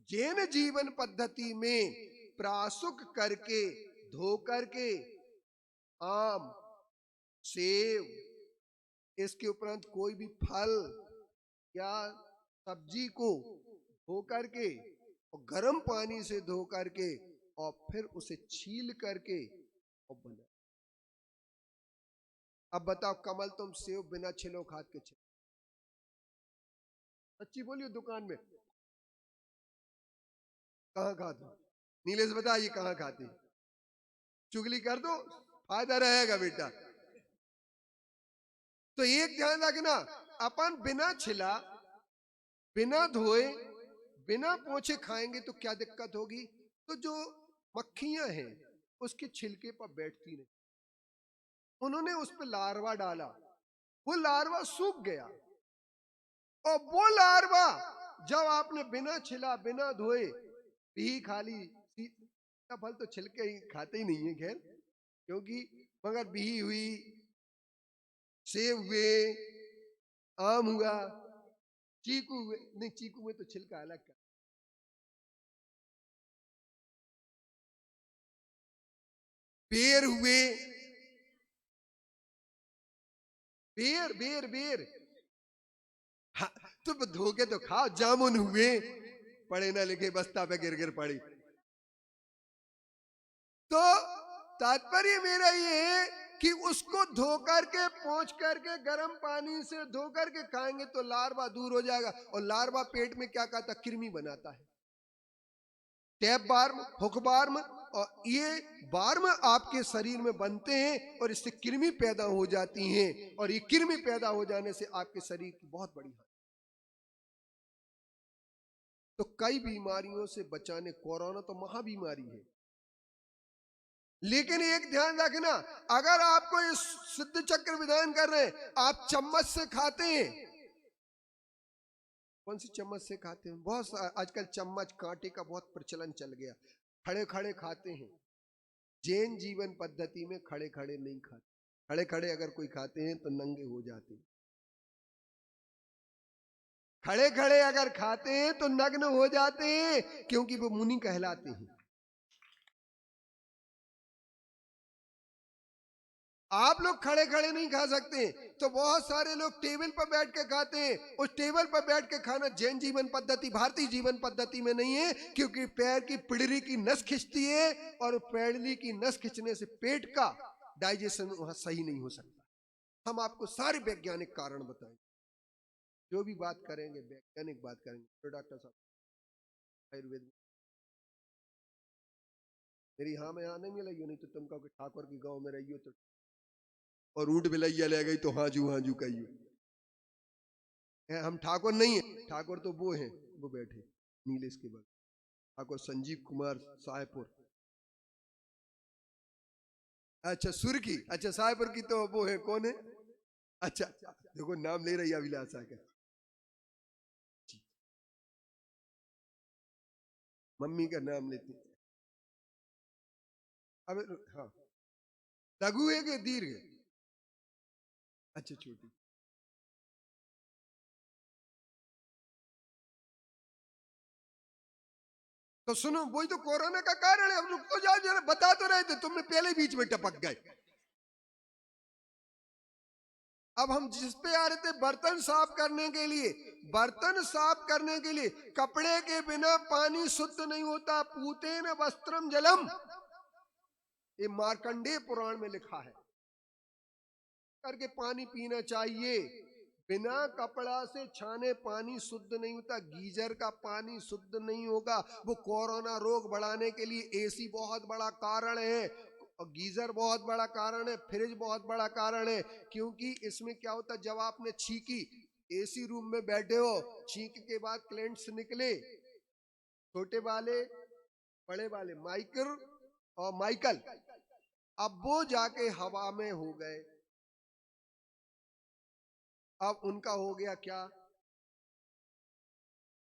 जैन जीवन पद्धति में प्रासुक करके, धो करके, आम, सेब, इसके उपरांत कोई भी फल या सब्जी को धो करके और गर्म पानी से धो करके और फिर उसे छील करके और बना। अब बताओ कमल, तुम सेब बिना छिलो खाद के छिलो? सच्ची बोलियो, दुकान में कहाँ खाते? नीलेश बताइए कहाँ खाते? चुगली कर दो, फायदा रहेगा बेटा। तो एक ध्यान रखना, अपन बिना छिला, बिना धोए, बिना पोछे खाएंगे तो क्या दिक्कत होगी? तो जो मक्खियां हैं उसके छिलके पर बैठती नहीं, उन्होंने उस पर लार्वा डाला, वो लार्वा सूख गया, और वो लार्वा जब आपने बिना छिला, बिना धोए भी खा ली, फल तो छिलके ही खाते ही नहीं है खैर, क्योंकि मगर बिही हुई, सेब हुए, आम हुआ, चीकू हुए, नहीं चीकू में तो छिलका अलग का, बेर हुए, बेर बेर बेर, हाँ, तुम धो के तो खाओ। जामुन हुए, पढ़े ना लिखे बस्ता पे गिर गिर पड़ी। तो तात्पर्य मेरा ये है कि उसको धो करके, पोंछ करके, गर्म पानी से धो करके खाएंगे तो लार्वा दूर हो जाएगा। और लार्वा पेट में क्या कहता? कृमि बनाता है, टैप बार्म, हुक बार्म, और ये बार्म आपके शरीर में बनते हैं और इससे कृमि पैदा हो जाती हैं, और ये कृमि पैदा हो जाने से आपके शरीर की बहुत बड़ी हानि। तो कई बीमारियों से बचाने, कोरोना तो महाबीमारी है, लेकिन एक ध्यान रखना, अगर आपको इस सिद्ध चक्र विधान कर रहे हैं, आप चम्मच से खाते हैं, कौन सी चम्मच से खाते हैं? बहुत आजकल चम्मच कांटे का बहुत प्रचलन चल गया, खड़े खड़े खाते हैं। जैन जीवन पद्धति में खड़े खड़े नहीं खाते, खड़े खड़े अगर कोई खाते हैं तो नंगे हो जाते हैं, खड़े खड़े अगर खाते हैं तो नग्न हो जाते हैं, क्योंकि वो मुनि कहलाते हैं। आप लोग खड़े खड़े नहीं खा सकते, तो बहुत सारे लोग टेबल पर बैठ के खाते हैं। उस टेबल पर बैठ के खाना जैन जीवन पद्धति, भारतीय जीवन पद्धति में नहीं है, क्योंकि पैर की पिड़री की नस खिंचती है, और पैड़ली की नस खिंचने से पेट का डाइजेशन वहां सही नहीं हो सकता। हम आपको सारे वैज्ञानिक कारण बताएंगे, जो भी बात करेंगे वैज्ञानिक बात करेंगे। तो डॉक्टर साहब आयुर्वेद में मेरी हाँ में हाँ नहीं मिलेगी, नहीं तो तुम कहो कि ठाकुर की गांव में रहियो तो, और ऊंट बिलैया ले गई तो हाजू कहियो। हम ठाकुर नहीं है, ठाकुर तो वो हैं, वो बैठे नीलेश के बाद, ठाकुर संजीव कुमार साहेबपुर। अच्छा सुर्खी, अच्छा साहेबपुर की तो वो है, कौन है? अच्छा देखो नाम ले रही है अभिलाषा का, मम्मी का नाम लेती। अब हाँ, लघु है कि दीर्घ? अच्छा छोटी। तो सुनो, वही तो कोरोना का कारण है। अब रुक तो जाओ जरा, बता तो रहे थे, तुमने पहले बीच में टपक गए। अब हम जिस पे आ रहे थे, बर्तन साफ करने के लिए, बर्तन साफ करने के लिए कपड़े के बिना पानी शुद्ध नहीं होता। पूतेन वस्त्रम जलम, ये मार्कंडेय पुराण में लिखा है, करके पानी पीना चाहिए। बिना कपड़ा से छाने पानी शुद्ध नहीं होता, गीजर का पानी शुद्ध नहीं होगा। वो कोरोना रोग बढ़ाने के लिए एसी बहुत बड़ा कारण है, और गीजर बहुत बड़ा कारण है, फ्रिज बहुत बड़ा कारण है। क्योंकि इसमें क्या होता, जब आपने छींकी, एसी रूम में बैठे हो, छींक के बाद क्लेंट्स निकले, छोटे वाले, बड़े वाले, माइक्रो और माइकल, अब वो जाके हवा में हो गए, अब उनका हो गया क्या,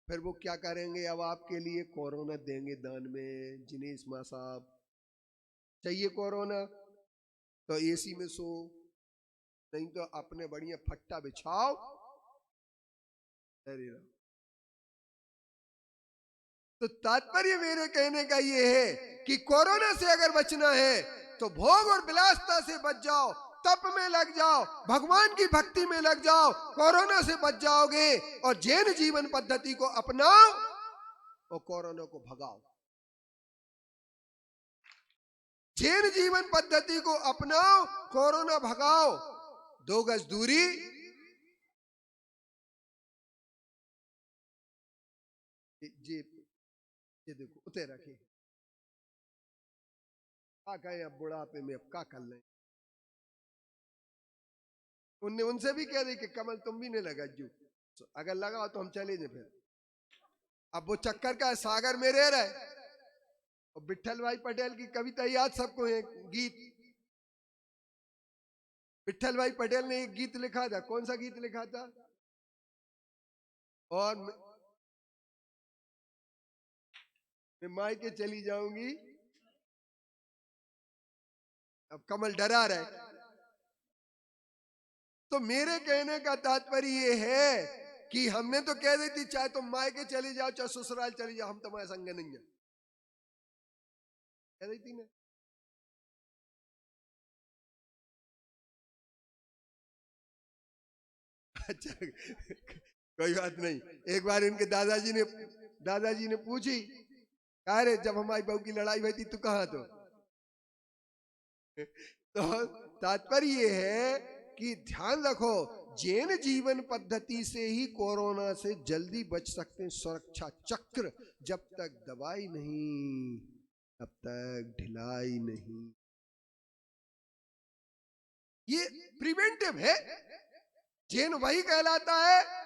फिर वो क्या करेंगे, अब आपके लिए कोरोना देंगे दान में। जिनेश माँ साहब, चाहिए कोरोना तो एसी में सो, नहीं तो अपने बढ़िया फट्टा बिछाओ। अरे राम। तो तात्पर्य मेरे कहने का ये है कि कोरोना से अगर बचना है तो भोग और विलासता से बच जाओ, तप में लग जाओ, भगवान की भक्ति में लग जाओ, कोरोना से बच जाओगे। और जैन जीवन पद्धति को अपनाओ और कोरोना को भगाओ। जैन जीवन पद्धति को अपनाओ, कोरोना भगाओ। 2 गज दूरी, ये देखो उते रखे, क्या कहें अब बुढ़ापे में, अब क्या कर लें। उनसे भी कह दी कि कमल तुम भी नहीं लगा जू, अगर लगाओ तो हम चले जाए फिर। अब वो चक्कर का सागर में रह रहे। और विठल भाई पटेल की कविता याद सबको है, गीत। विठल भाई पटेल ने एक गीत लिखा था, कौन सा गीत लिखा था? और मैं मायके चली जाऊंगी, अब कमल डरा रहे। तो मेरे कहने का तात्पर्य ये है कि हमने तो कह दी थी चाहे तुम मायके चली जाओ चाहे ससुराल चली जाओ, हम तुम्हारे संग नहीं है, कह दी थी ना। अच्छा, कोई बात नहीं। एक बार इनके दादाजी ने पूछी, अरे जब हमारी बहू की लड़ाई हुई थी तू कहाँ तो? तो तात्पर्य ये है कि ध्यान रखो, जैन जीवन पद्धति से ही कोरोना से जल्दी बच सकते हैं। सुरक्षा चक्र, जब तक दवाई नहीं तब तक ढिलाई नहीं। ये प्रिवेंटिव है। जैन वही कहलाता है,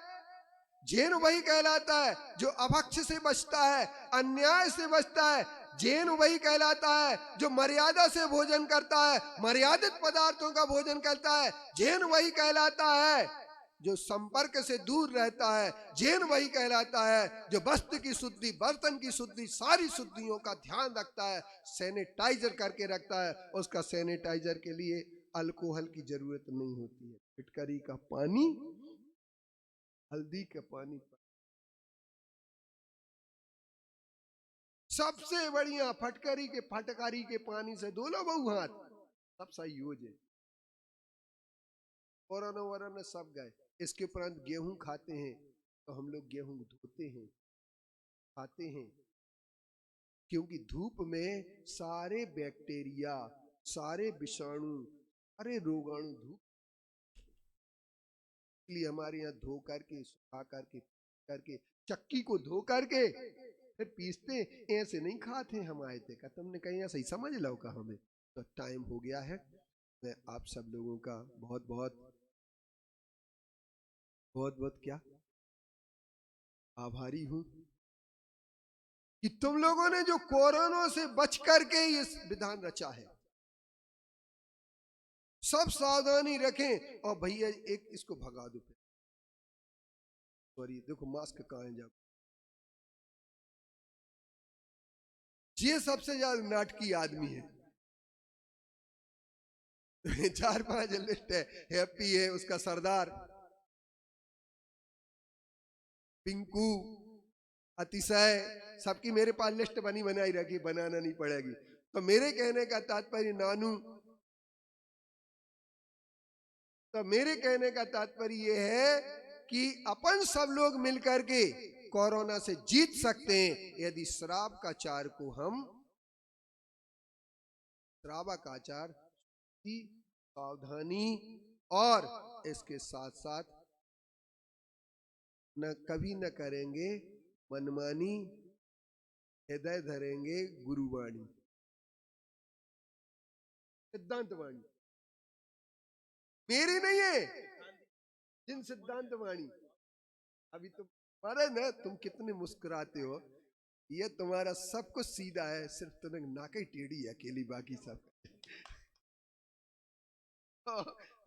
जैन वही कहलाता है जो अभक्ष से बचता है, अन्याय से बचता है। जैन वही कहलाता है जो मर्यादा से भोजन करता है, मर्यादित पदार्थों का भोजन करता है। जैन वही कहलाता है जो संपर्क से दूर रहता है। जैन वही कहलाता है जो वस्त्र की शुद्धि, बर्तन की शुद्धि, सारी शुद्धियों का ध्यान रखता है, सैनिटाइजर करके रखता है। उसका सैनिटाइजर के लिए अल्कोहल की जरूरत नहीं होती है। फिटकरी का पानी, हल्दी का पानी, सबसे बढ़िया फटकारी के पानी से धो लो बहु हाथ, सब सही हो जाए। कोरोना वोरोना सब गए। इसके उपरांत गेहूं खाते हैं तो हम लोग गेहूं धोते हैं, खाते हैं, क्योंकि धूप में सारे बैक्टीरिया, सारे विषाणु, सारे रोगाणु धूप, इसलिए हमारे यहाँ धो करके, सुखा करके चक्की को धो करके फिर पीसते। ऐसे नहीं खाते हम। आए थे का तुमने कहीं ऐसा ही समझ लो का हमें। तो टाइम हो गया है। मैं आप सब लोगों का बहुत बहुत क्या आभारी हूं कि तुम लोगों ने जो कोरोना से बच करके ये विधान रचा है। सब सावधानी रखें। और भैया एक इसको भगा दो, सॉरी देखो मास्क कहाँ है। जब ये सबसे ज्यादा नाटकी आदमी है। 4-5 लिस्ट है। हैप्पी है, उसका सरदार, पिंकू, अतिशय, सबकी मेरे पास लिस्ट बनी बनाई रखी, बनाना नहीं पड़ेगी। तो मेरे कहने का तात्पर्य, नानू, तो मेरे कहने का तात्पर्य ये है कि अपन सब लोग मिलकर के कोरोना से जीत सकते हैं यदि श्राव का आचार को हम, श्रावक आचार की सावधानी और इसके साथ साथ न कभी न करेंगे मनमानी, हृदय धरेंगे गुरुवाणी, सिद्धांत वाणी मेरी नहीं है, जिन सिद्धांत वाणी। अभी तुम अरे न तुम कितने मुस्कुराते हो, ये तुम्हारा सब कुछ सीधा है, सिर्फ तुम्हें नाक ही टेढ़ी है अकेली, बाकी सब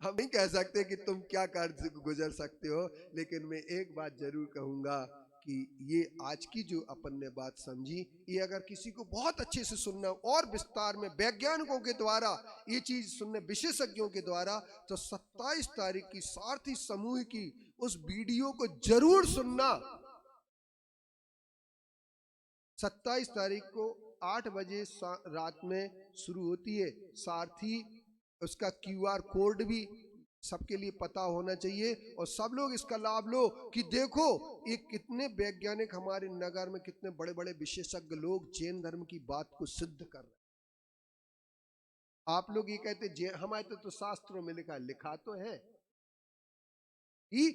हम नहीं कह सकते कि तुम क्या कर गुजर सकते हो, लेकिन मैं एक बात जरूर कहूंगा कि ये आज की जो अपन ने बात समझी, ये अगर किसी को बहुत अच्छे से सुनना और विस्तार में वैज्ञानिकों के द्वारा ये चीज सुनने, विशेषज्ञों के द्वारा, तो 27 तारीख की सारथी समूह की उस वीडियो को जरूर सुनना। 27 तारीख को 8 बजे रात में शुरू होती है सारथी। उसका QR कोड भी सबके लिए पता होना चाहिए और सब लोग इसका लाभ लो कि देखो ये कितने वैज्ञानिक हमारे नगर में, कितने बड़े बड़े विशेषज्ञ लोग जैन धर्म की बात को सिद्ध कर रहे हैं। आप लोग ये कहते हमारे तो शास्त्रों में लिखा तो है ही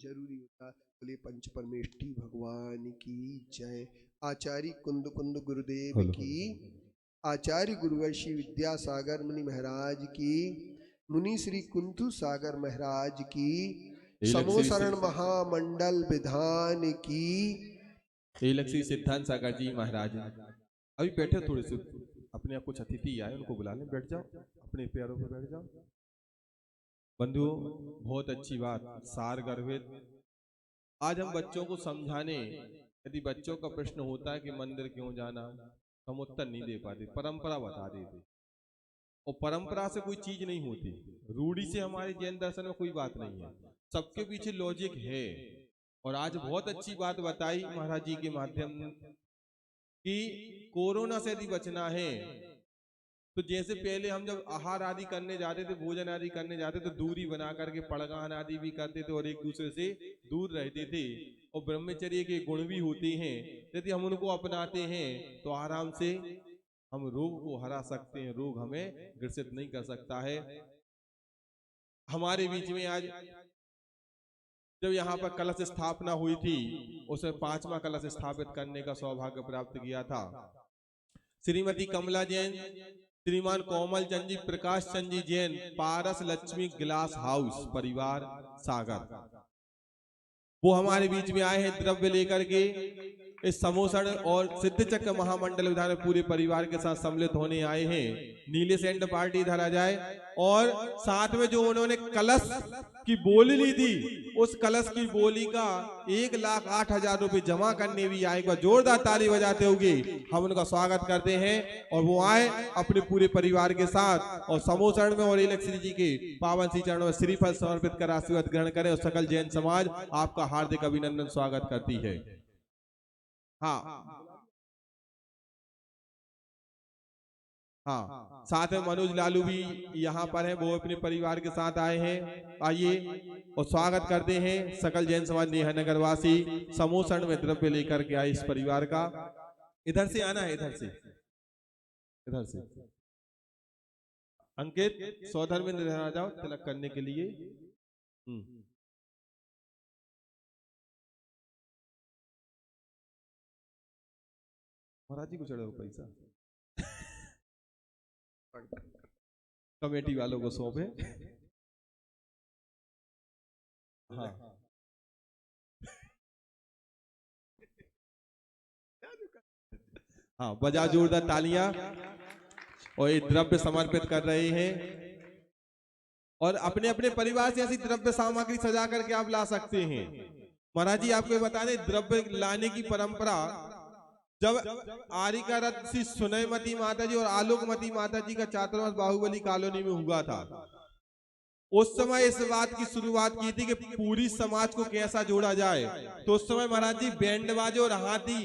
जरूरी होता। बोलिए पंच परमेष्ठी भगवान की जय। आचार्य कुंद कुंद गुरुदेव की, आचार्य गुरुवर्षी विद्यासागर मुनि महाराज की, मुनि श्री कुंथु सागर महाराज की, समोसरण महामंडल विधान की। लक्ष्मी सिद्धांत सागर जी महाराज अभी बैठे, थोड़े से अपने आप कुछ अतिथि आए उनको बुला लें, बैठ जाओ, अपने प्यारों पे बैठ जाओ। बंधुओं बहुत अच्छी बात, सार गर्भित। आज हम बच्चों को समझाने, यदि बच्चों का प्रश्न होता है कि मंदिर क्यों जाना, हम उत्तर नहीं दे पाते, परंपरा बता देते। और परंपरा से कोई चीज नहीं होती, रूढ़ी से हमारे जैन दर्शन में कोई बात नहीं है, सबके पीछे लॉजिक है। और आज बहुत अच्छी बात बताई महाराज जी के माध्यम कि कोरोना से यदि बचना है तो जैसे पहले हम जब आहार आदि करने जाते थे, भोजन आदि करने जाते तो दूरी बना करके पड़गान आदि भी करते थे और एक दूसरे से दूर रहते थे। और ब्रह्मचर्य के गुण भी होते हैं, यदि हम उनको अपनाते हैं तो आराम से हम रोग को हरा सकते हैं, रोग हमें ग्रसित नहीं कर सकता है। हमारे बीच में आज जब यहाँ पर कलश स्थापना हुई थी, उसमें 5वां कलश स्थापित करने का सौभाग्य प्राप्त किया था। श्रीमती कमला जैन, श्रीमान कोमल चंद जी, प्रकाश चंद जी जैन, पारस लक्ष्मी ग्लास हाउस परिवार सागर, वो हमारे बीच में आए हैं द्रव्य लेकर के। इस समोसण और सिद्ध चक्र महामंडल विधान में पूरे परिवार के साथ सम्मिलित होने आए हैं। नीले सेंड पार्टी इधर आ जाए। और साथ में जो उन्होंने कलश की बोली ली थी, उस कलश की बोली का 1,08,000 रुपए जमा करने भी आए। एक बार जोरदार ताली बजाते होंगे हम उनका स्वागत करते हैं। और वो आए अपने पूरे परिवार के साथ और समोसण में और लक्ष्मी जी के पावन श्री चरणों में श्रीफल समर्पित कर आशीर्वाद ग्रहण करें। और सकल जैन समाज आपका हार्दिक अभिनंदन स्वागत करती है। हाँ, साथ में मनोज लालू भी यहाँ पर है, वो अपने परिवार के साथ आए हैं। आइए और स्वागत करते हैं सकल जैन समाज नेहानगर वासी समोसण में द्रव्य लेकर के आए इस परिवार का। इधर से आना है, इधर से अंकित सौधर में आ जाओ तिलक करने के लिए। महाराज जी को चढ़ो पैसा, कमेटी वालों को सौंपे। हाँ, हाँ, बजा जोरदार तालियां। और ये द्रव्य समर्पित कर रहे हैं। और अपने अपने परिवार से ऐसी द्रव्य सामग्री सजा करके आप ला सकते हैं। महाराज जी आपको बता दें, द्रव्य लाने की परंपरा जब आरिका रथ श्री सुनयमती माता जी और आलोकमती माता जी का चातुर्मास बाहुबली कॉलोनी में हुआ था, उस समय इस बात की शुरुआत की थी कि पूरी समाज को कैसा जोड़ा जाए। तो उस समय महाराज जी बैंड बाजे और हाथी